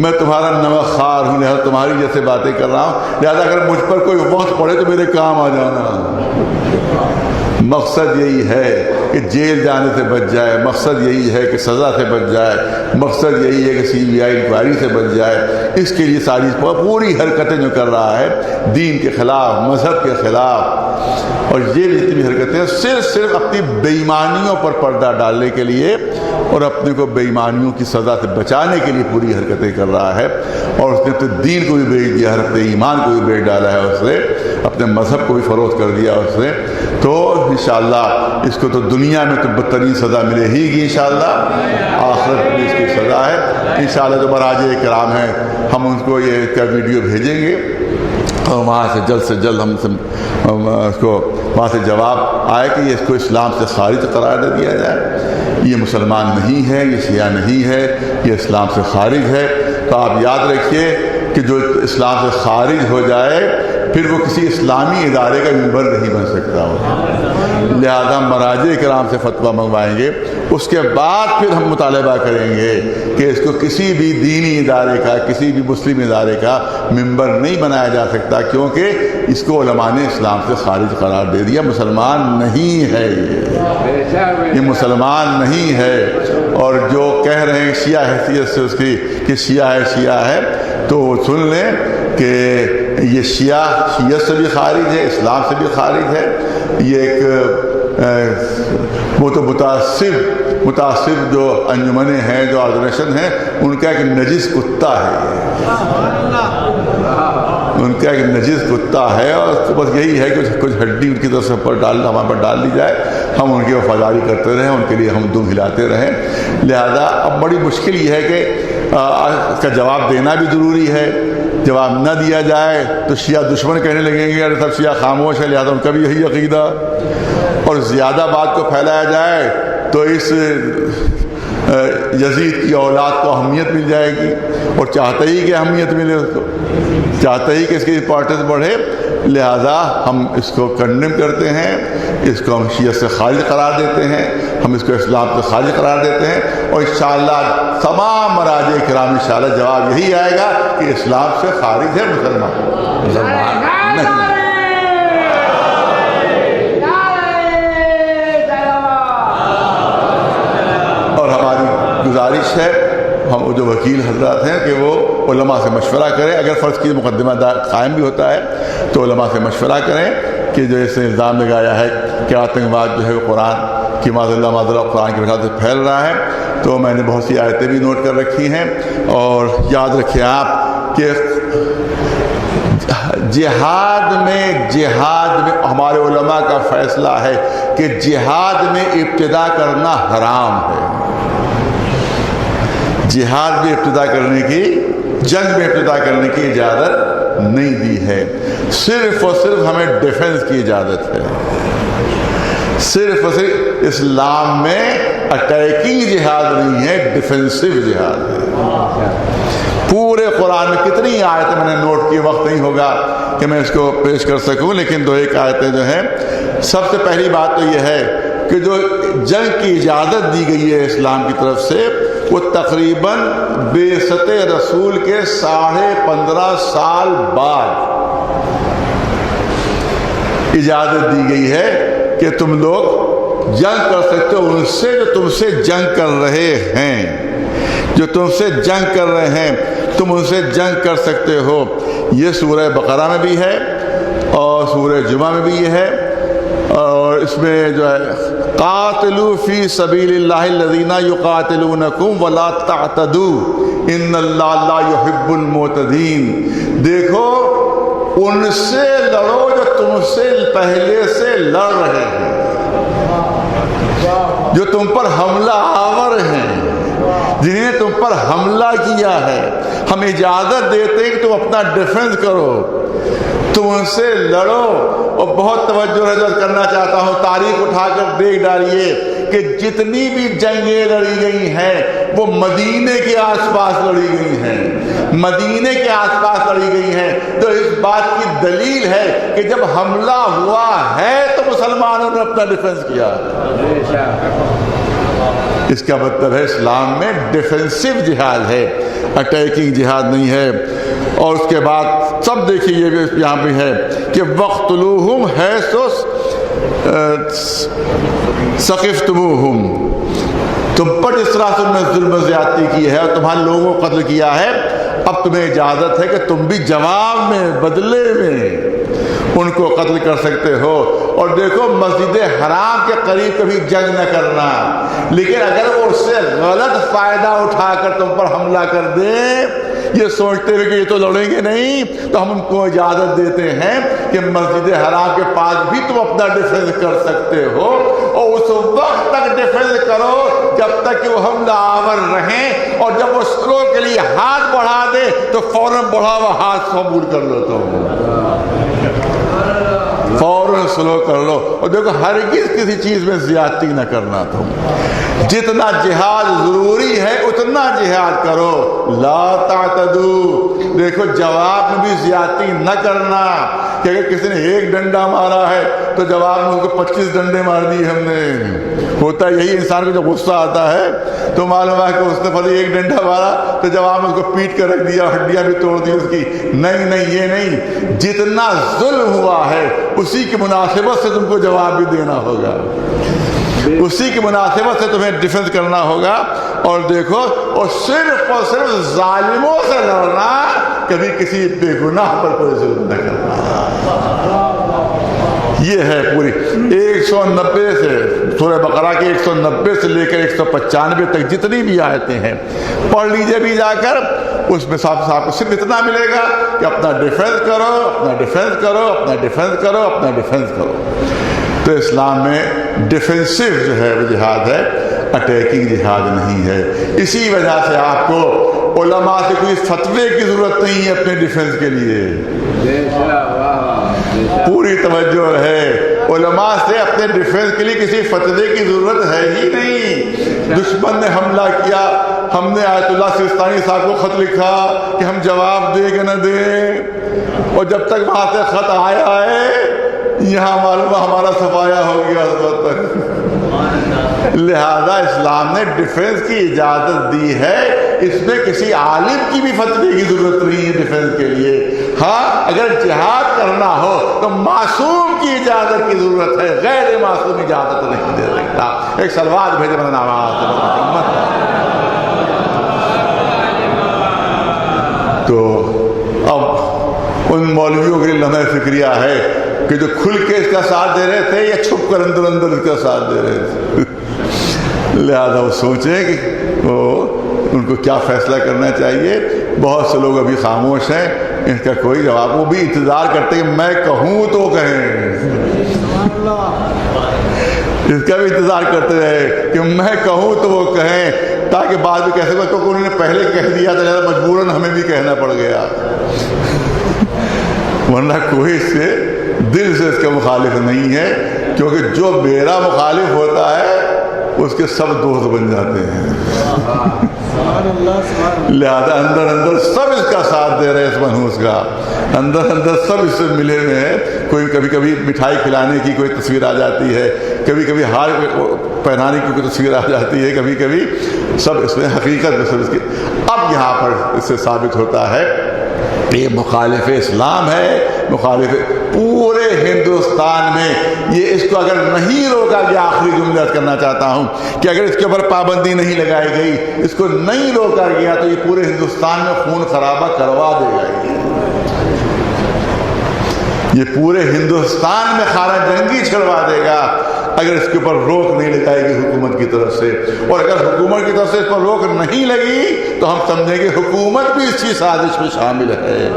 میں تمہارا نمک خوار ہوں، لہٰذا تمہاری جیسے باتیں کر رہا ہوں، لہٰذا اگر مجھ پر کوئی وقت پڑے تو میرے کام آ جانا۔ مقصد یہی ہے کہ جیل جانے سے بچ جائے، مقصد یہی ہے کہ سزا سے بچ جائے، مقصد یہی ہے کہ CBI انکوائری سے بچ جائے۔ اس کے لیے ساری پوری حرکتیں جو کر رہا ہے دین کے خلاف، مذہب کے خلاف، اور یہ جتنی بھی حرکتیں صرف اپنی بے ایمانیوں پر پردہ ڈالنے کے لیے اور اپنے کو بے ایمانیوں کی سزا سے بچانے کے لیے پوری حرکتیں کر رہا ہے۔ اور اس نے اپنے دین کو بھی بیچ دیا، حرکت ایمان کو بھی بیچ ڈالا ہے اس نے، اپنے مذہب کو بھی فروخت کر دیا اس نے۔ تو انشاءاللہ اس کو تو دنیا میں تو بدترین سزا ملے ہی گی، انشاءاللہ آخرت میں اس کی سزا ہے انشاءاللہ۔ جو مراجع کرام ہیں ہم ان کو یہ کا ویڈیو بھیجیں گے اور وہاں سے جلد ہم اس کو وہاں سے جواب آئے کہ یہ اس کو اسلام سے خارج قرار دے دیا جائے، یہ مسلمان نہیں ہے، یہ شیعہ نہیں ہے، یہ اسلام سے خارج ہے۔ تو آپ یاد رکھیے کہ جو اسلام سے خارج ہو جائے پھر وہ کسی اسلامی ادارے کا ممبر نہیں بن سکتا ہو، لہذا مراجع کرام سے فتویٰ منگوائیں گے، اس کے بعد پھر ہم مطالبہ کریں گے کہ اس کو کسی بھی دینی ادارے کا، کسی بھی مسلم ادارے کا ممبر نہیں بنایا جا سکتا، کیونکہ اس کو علماء نے اسلام سے خارج قرار دے دیا، مسلمان نہیں ہے، یہ مسلمان نہیں ہے۔ اور جو کہہ رہے ہیں شیعہ حیثیت سے اس کی کہ شیعہ ہے تو سن لیں کہ یہ شیعت سے بھی خارج ہے، اسلام سے بھی خارج ہے۔ یہ ایک وہ تو متعصب جو انجمنیں ہیں، جو آرگنیزیشن ہیں، ان کا ایک نجس کتا ہے، ان کا ایک نجس کتا ہے، اور بس یہی ہے کہ کچھ ہڈی ان کی طرف سے ہمارے پر ڈال دی جائے، ہم ان کی وفاداری کرتے رہیں، ان کے لیے ہم دم ہلاتے رہیں۔ لہذا اب بڑی مشکل یہ ہے کہ اس کا جواب دینا بھی ضروری ہے، جواب نہ دیا جائے تو شیعہ دشمن کہنے لگیں گے ارے سب شیعہ خاموش ہے، لہذا ان کا بھی یہی عقیدہ، اور زیادہ بات کو پھیلایا جائے تو اس یزید کی اولاد کو اہمیت مل جائے گی، اور چاہتے ہی کہ اہمیت ملے، اس کو چاہتے ہی کہ اس کی امپورٹنس بڑھے، لہذا ہم اس کو کنڈیم کرتے ہیں، اس کو ہم شیعہ سے خارج قرار دیتے ہیں، ہم اس کو اسلام سے خارج قرار دیتے ہیں، اور انشاءاللہ تمام مراجع کرام انشاءاللہ جواب یہی آئے گا کہ اسلام سے خارج ہے، مسلمان نہیں۔ اور ہماری گزارش ہے ہم جو وکیل حضرات ہیں کہ وہ علماء سے مشورہ کریں، اگر فرض کی مقدمہ قائم بھی ہوتا ہے تو علماء سے مشورہ کریں کہ جو اس نے الزام لگایا ہے کہ آتنکواد جو ہے وہ قرآن کی معاذ اللہ قرآن کی وجہ سے پھیل رہا ہے، تو میں نے بہت سی آیتیں بھی نوٹ کر رکھی ہیں۔ اور یاد رکھیں آپ کہ جہاد میں ہمارے علماء کا فیصلہ ہے کہ جہاد میں ابتدا کرنا حرام ہے، جہاد میں ابتدا کرنے کی، جنگ میں ابتدا کرنے کی اجازت نہیں دی ہے، صرف اور صرف ہمیں ڈیفنس کی اجازت ہے، صرف اور صرف اسلام میں اٹیکنگ جہاد نہیں ہے، ڈیفنسو جہاد ہے۔ پورے قرآن میں کتنی آیتیں میں نے نوٹ کی، وقت نہیں ہوگا کہ میں اس کو پیش کر سکوں، لیکن دو ایک آیتیں جو ہیں، سب سے پہلی بات تو یہ ہے کہ جو جنگ کی اجازت دی گئی ہے اسلام کی طرف سے، وہ تقریباً بعثت رسول کے 15.5 سال بعد اجازت دی گئی ہے کہ تم لوگ جنگ کر سکتے ہو ان سے جو تم سے جنگ کر رہے ہیں، جو تم سے جنگ کر رہے ہیں تم ان سے جنگ کر سکتے ہو۔ یہ سورہ بقرہ میں بھی ہے اور سورہ جمعہ میں بھی یہ ہے، اور اس میں جو ہے قاتلوا فی سبیل اللہ الذین یقاتلونکم ولا تعتدوا ان اللہ لا یحب المعتدین۔ دیکھو ان سے لڑو جو تم سے پہلے سے لڑ رہے ہیں، جو تم پر حملہ آور ہیں، جنہیں نے تم پر حملہ کیا ہے۔ ہم اجازت دیتے ہیں کہ تم اپنا ڈیفنس کرو، تم ان سے لڑو۔ اور بہت توجہ نظر کرنا چاہتا ہوں، تاریخ اٹھا کر دیکھ ڈالیے کہ جتنی بھی جنگیں لڑی گئی ہیں وہ مدینے کے آس پاس لڑی گئی ہیں، مدینے کے آس پاس لڑی گئی ہیں۔ تو اس بات کی دلیل ہے کہ جب حملہ ہوا ہے تو مسلمانوں نے اپنا ڈیفنس کیا۔ اس کا مطلب ہے اسلام میں ڈیفینسو جہاد ہے، اٹیکنگ جہاد نہیں ہے۔ اور اس کے بعد سب دیکھیے یہ بھی یہاں پہ ہے کہ وَاقْتُلُوهُمْ حَيْثُ ثَقِفْتُمُوهُمْ، تم پر اس طرح سے میں ظلم و زیادتی کی ہے اور تمہارے لوگوں کو قتل کیا ہے، اب تمہیں اجازت ہے کہ تم بھی جواب میں، بدلے میں ان کو قتل کر سکتے ہو۔ اور دیکھو مسجد حرام کے قریب کبھی جنگ نہ کرنا، لیکن اگر وہ اس سے غلط فائدہ اٹھا کر تم پر حملہ کر دیں، یہ سوچتے ہوئے کہ یہ تو لڑیں گے نہیں، تو ہم ان کو اجازت دیتے ہیں کہ مسجد حرام کے پاس بھی تم اپنا ڈیفنس کر سکتے ہو، اور اس وقت تک ڈیفنس کرو جب تک کہ وہ حملہ آور رہیں، اور جب وہ سلو کے لیے ہاتھ بڑھا دے تو فوراً بڑھا ہوا ہاتھ قبول کر لو، فوراً سلو کر لو۔ اور دیکھو ہرگز کسی چیز میں زیادتی نہ کرنا، تم جتنا جہاد ضروری ہے اتنا جہاد کرو، لا تعتدو۔ دیکھو جواب میں بھی زیادتی نہ کرنا کہ اگر کسی نے ایک ڈنڈا مارا ہے تو جواب میں اس کو 25 ڈنڈے مار دیے ہم نے۔ ہوتا یہی انسان کو جب غصہ آتا ہے تو معلوم ہے کہ اس نے پہلے ایک ڈنڈا مارا تو جواب میں اس کو پیٹ کر رکھ دیا، ہڈیاں بھی توڑ دی اس کی۔ نہیں، یہ نہیں، جتنا ظلم ہوا ہے اسی کی مناسبت سے تم کو جواب بھی دینا ہوگا، اسی کی مناسبت سے تمہیں ڈیفنس کرنا ہوگا۔ اور دیکھو، اور صرف ظالموں سے لڑنا، کبھی کسی بے گناہ پر کوئی ظلم نہ کرنا۔ یہ ہے پوری 190 سے سورہ بقرہ کے 190 سے لے کر 195 تک جتنی بھی آیتیں ہیں پڑھ لیجئے بھی جا کر، اس میں صاحب کو صرف اتنا ملے گا کہ اپنا ڈیفنس کرو، اپنا ڈیفنس کرو، اپنا ڈیفنس کرو، اپنا ڈیفنس کرو۔ تو اسلام میں ڈیفنسو جو ہے وہ جہاد ہے، اٹیکنگ جہاد نہیں ہے۔ اسی وجہ سے آپ کو علماء سے کوئی فتوے کی ضرورت نہیں ہے اپنے ڈیفنس کے لیے، پوری توجہ ہے، علماء سے اپنے ڈیفنس کے لیے کسی فتوے کی ضرورت ہے ہی نہیں۔ دشمن نے حملہ کیا، ہم نے آیت اللہ سیستانی صاحب کو خط لکھا کہ ہم جواب دیں کہ نہ دیں، اور جب تک وہاں سے خط آیا ہے یہاں معلوم ہمارا صفایا ہو گیا اس وقت تک۔ لہذا اسلام نے ڈیفنس کی اجازت دی ہے، اس میں کسی عالم کی بھی فتوے کی ضرورت نہیں ہے ڈیفنس کے لیے۔ ہاں اگر جہاد کرنا ہو تو معصوم کی اجازت کی ضرورت ہے، غیر معصوم اجازت نہیں دے سکتا۔ ایک سلوات بھیجے میرا نام تو اب ان مولویوں کے لیے لمحہ فکریہ ہے کہ جو کھل کے اس کا ساتھ دے رہے تھے یا چھپ کر اندر اندر اس کا ساتھ دے رہے تھے، لہذا وہ سوچیں کہ ان کو کیا فیصلہ کرنا چاہیے۔ بہت سے لوگ ابھی خاموش ہیں، ان کا کوئی جواب، وہ بھی انتظار کرتے ہیں کہ میں کہوں تو کہیں، اس کا بھی انتظار کرتے رہے کہ میں کہوں تو وہ کہیں، تاکہ بعد میں کہہ سکتے کیونکہ انہوں نے پہلے کہہ دیا تو لہذا مجبوراً ہمیں بھی کہنا پڑ گیا، ورنہ کوئی اس سے دل سے اس کا مخالف نہیں ہے، کیونکہ جو میرا مخالف ہوتا ہے اس کے سب دوست بن جاتے ہیں۔ لہذا اندر اندر سب اس کا ساتھ دے رہے اس منحوس کا، اندر اندر سب اس سے ملے ہوئے ہیں۔ کوئی کبھی کبھی مٹھائی کھلانے کی کوئی تصویر آ جاتی ہے، کبھی کبھی ہار پہنانے کی کوئی تصویر آ جاتی ہے، کبھی کبھی سب اس میں حقیقت میں سب اس کی۔ اب یہاں پر اس سے ثابت ہوتا ہے یہ مخالف اسلام ہے، مخالف پورے ہندوستان میں۔ یہ اس کو اگر نہیں روکا گیا، آخری جملہ کرنا چاہتا ہوں کہ اگر اس کے اوپر پابندی نہیں لگائی گئی، اس کو نہیں روکا گیا تو یہ پورے ہندوستان میں خون خرابہ کروا دے گا، یہ پورے ہندوستان میں خانہ جنگی چھڑوا دے گا اگر اس کے اوپر روک نہیں لگائے گی حکومت کی طرف سے۔ اور اگر حکومت کی طرف سے اس پر روک نہیں لگی تو ہم سمجھیں گے حکومت بھی اس کی سازش میں شامل ہے۔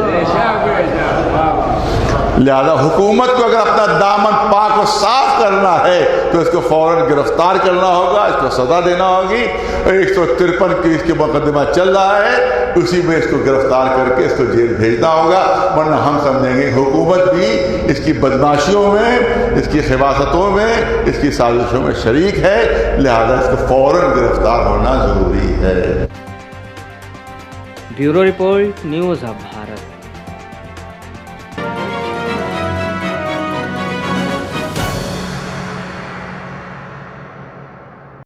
لہذا حکومت کو اگر اپنا دامن پاک و صاف کرنا ہے تو اس کو فوراً گرفتار کرنا ہوگا، اس کو سزا دینا ہوگی۔ 153 کی اس کے مقدمہ چل رہا ہے، اسی میں اس کو گرفتار کر کے اس کو جیل بھیجنا ہوگا، ورنہ ہم سمجھیں گے حکومت بھی اس کی بدماشیوں میں، اس کی خباثتوں میں، اس کی سازشوں میں شریک ہے، لہذا اس کو فوراً گرفتار ہونا ضروری ہے۔ بیورو رپورٹ، نیوز اب بھارت۔